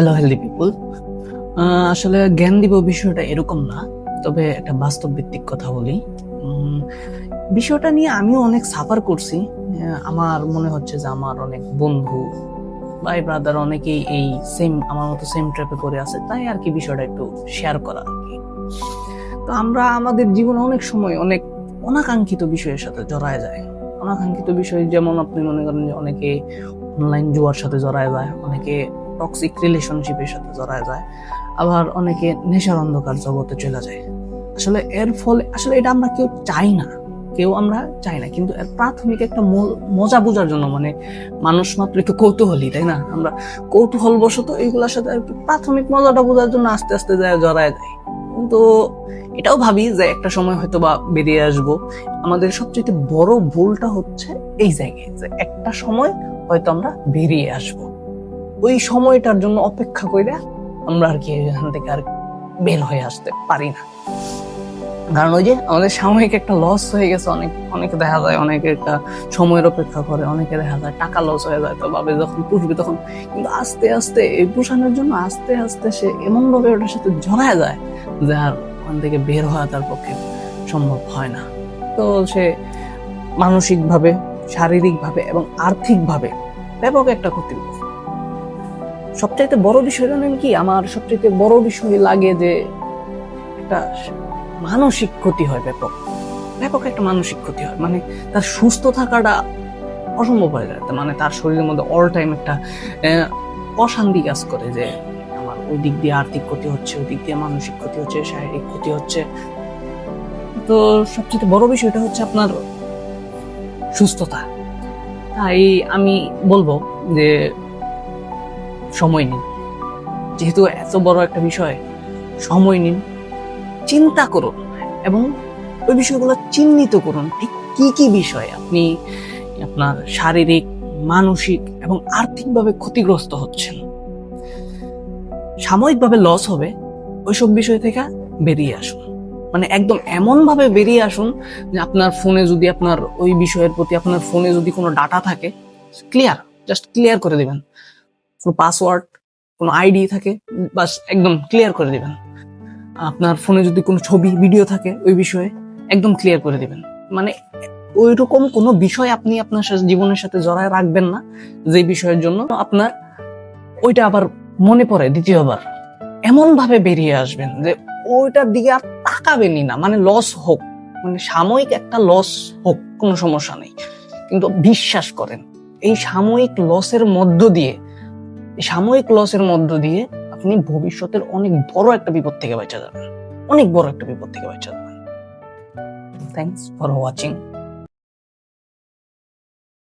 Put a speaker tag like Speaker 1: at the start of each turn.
Speaker 1: Hello healthy পিপুল। আসলে জ্ঞান দিব বিষয়টা এরকম না, তবে একটা বাস্তব ভিত্তিক কথা বলি। বিষয়টা নিয়ে আমিও অনেক সাফার করছি। আমার মনে হচ্ছে যে আমার অনেক বন্ধু ভাই ব্রাদার অনেকেই এই সেম আমার মতো সেম ট্র্যাপে পড়ে আছে, তাই আর কি বিষয়টা একটু শেয়ার করা আর কি। তো আমরা আমাদের জীবনে অনেক সময় অনেক অনাকাঙ্ক্ষিত বিষয়ের সাথে জড়ায় যায়। অনাকাঙ্ক্ষিত বিষয় যেমন আপনি মনে করেন যে অনেকে অনলাইন জুয়ার সাথে জড়ায় যায়, অনেকে টক্সিক রিলেশনশিপের সাথে জড়ায় যায়, আবার অনেকে নেশার অন্ধকার জগতে চলে যায়। আসলে এর ফলে আসলে এটা আমরা কেউ চাই না, কিন্তু এর প্রাথমিক একটা মজা বোঝার জন্য, মানে মানুষ মাত্র একটু কৌতূহলী, তাই না? আমরা কৌতূহল বশত এইগুলোর সাথে একটু প্রাথমিক মজাটা বোঝার জন্য আস্তে আস্তে জড়ায় যায়। কিন্তু এটাও ভাবি যে একটা সময় হয়তো বা বেরিয়ে আসবো। আমাদের সবচেয়ে বড় ভুলটা হচ্ছে এই জায়গায়, যে একটা সময় হয়তো আমরা বেরিয়ে আসবো, ওই সময়টার জন্য অপেক্ষা করে আমরা আর কি এখান থেকে আর বের হয়ে আসতে পারি না। কারণ ওই যে আমাদের সাময়িক একটা লস হয়ে গেছে। অনেকে দেখা যায় অনেকে একটা সময়ের অপেক্ষা করে, অনেকে দেখা যায় টাকা লস হয়ে যায়, তো ভাবে যখন পুষবে তখন। কিন্তু আস্তে আস্তে এই পুষানোর জন্য আস্তে আস্তে সে এমন ভাবে ওটার সাথে জড়ায় যায় যে আর ওখান থেকে বের হওয়া তার পক্ষে সম্ভব হয় না। তো সে মানসিক ভাবে, শারীরিক ভাবে এবং আর্থিক ভাবে ব্যাপক একটা ক্ষতিগ্রস্ত। সবচাইতে বড় বিষয় জানেন কি? আমার সবচাইতে বড় বিষয় লাগে যে একটা মানসিক ক্ষতি হয়, ব্যাপক ব্যাপক একটা মানসিক ক্ষতি হয়। মানে তার সুস্থ থাকাটা অসম্ভব হয়ে যায়। মানে তার শরীরের মধ্যে অল টাইম একটা অশান্তি কাজ করে, যে আমার ওই দিক দিয়ে আর্থিক ক্ষতি হচ্ছে, ওই দিক দিয়ে মানসিক ক্ষতি হচ্ছে, শারীরিক ক্ষতি হচ্ছে। তো সবচেয়ে বড় বিষয়টা হচ্ছে আপনার সুস্থতা। তাই আমি বলবো যে সময় নিন, যেহেতু এত বড় একটা বিষয়, সময় নিন, চিন্তা করুন এবং ওই বিষয়গুলো চিহ্নিত করুন। ঠিক কি কি বিষয় আপনি আপনার শারীরিক, মানসিক এবং আর্থিকভাবে ক্ষতিগ্রস্ত হচ্ছেন, সাময়িকভাবে লস হবে, ওইসব বিষয় থেকে বেরিয়ে আসুন। মানে একদম এমন ভাবে বেরিয়ে আসুন যে আপনার ফোনে যদি আপনার ওই বিষয়ের প্রতি আপনার ফোনে যদি কোনো ডাটা থাকে, জাস্ট ক্লিয়ার করে দিবেন। কোনো পাসওয়ার্ড, কোনো আইডি থাকে, বাস একদম ক্লিয়ার করে দিবেন। আপনার ফোনে যদি কোনো ছবি ভিডিও থাকে, ওই বিষয়ে একদম ক্লিয়ার করে দিবেন। মানে ওই রকম কোনো বিষয় আপনি আপনার জীবনের সাথে জড়ায় রাখবেন না, যে বিষয়ের জন্য আপনার ওইটা আবার মনে পড়ে দ্বিতীয়বার। এমন ভাবে বেরিয়ে আসবেন যে ওইটার দিকে আর তাকাবেনই না। মানে লস হোক, মানে সাময়িক একটা লস হোক, কোনো সমস্যা নেই, কিন্তু বিশ্বাস করেন এই সাময়িক লসের মধ্য দিয়ে আপনি ভবিষ্যতের অনেক বড় একটা বিপদ থেকে বাঁচা যাবেন, অনেক বড় একটা বিপদ থেকে বাঁচা যাবেন। Thanks for watching.